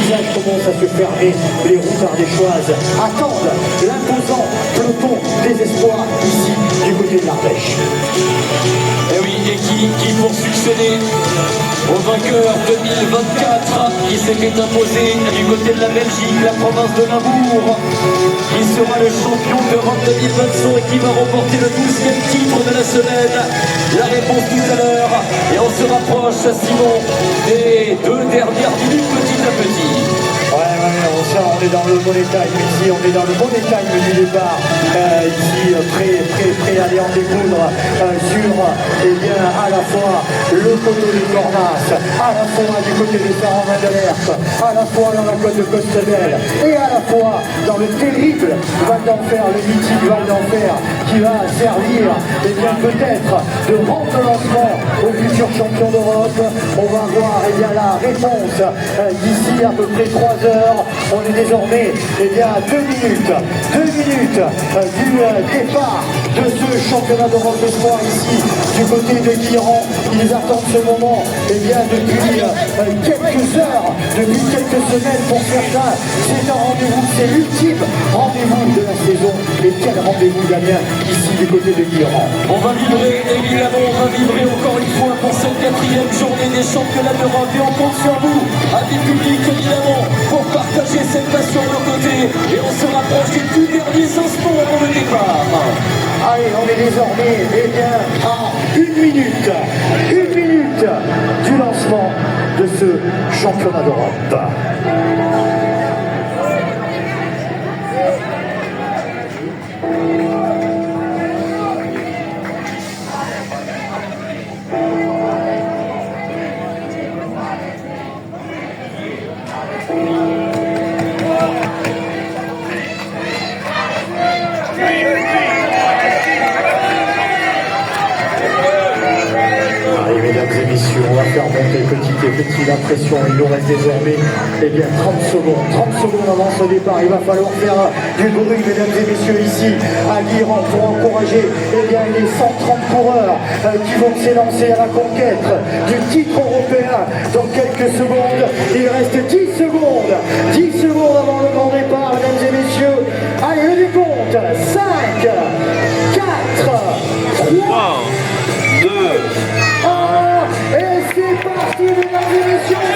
visage commence à se fermer, les routes ardéchoises attendent l'imposant peloton des espoirs ici du côté de l'Ardèche. Et oui, et qui pour succéder au vainqueur 2024 qui s'était imposé du côté de la Belgique, la province de Limbourg, qui sera le champion d'Europe 2025 et qui va remporter le 12e titre de la semaine. La réponse tout à l'heure, et on se rapproche, Simon, des 2 dernières minutes petit à petit. On est dans le bon time ici, on est dans le bon time du départ, ici prêt à aller en découdre sur à la fois le coteau de Cornas, à la fois du côté de Saint-Romain-de-l'Herpe, à la fois dans la côte de Costebelle et à la fois dans le terrible Val d'Enfer, le mythique Val d'Enfer qui va servir peut-être de rampe de lancement au futur champion d'Europe. On va voir la réponse d'ici à peu près 3 heures. On est désormais à 2 minutes du départ de ce championnat d'Europe de sport ici du côté de Guilherand. Ils attendent ce moment depuis quelques heures, depuis quelques semaines pour certains. C'est un rendez-vous, c'est l'ultime rendez-vous de la saison. Et quel rendez-vous, Damien, ici du côté de Guilherand. On va vibrer, évidemment, on va vibrer encore une fois pour cette 4e journée des championnats d'Europe. Et on compte sur vous, avis public évidemment, pour partager cette passion de nos côtés. Et on se rapproche des tout derniers instants avant le départ. Allez, on est désormais à 1 minute du lancement de ce championnat d'Europe. Mesdames et messieurs, on va faire monter petit à petit la pression. Il nous reste désormais 30 secondes avant ce départ. Il va falloir faire du bruit, mesdames et messieurs, ici à Guilherand pour encourager les 130 coureurs qui vont s'élancer à la conquête du titre européen dans quelques secondes. Il reste 10 secondes avant le grand départ, mesdames et messieurs. Allez, le décompte, 5, 4, 3, 2, 1, et c'est parti, mesdames et messieurs.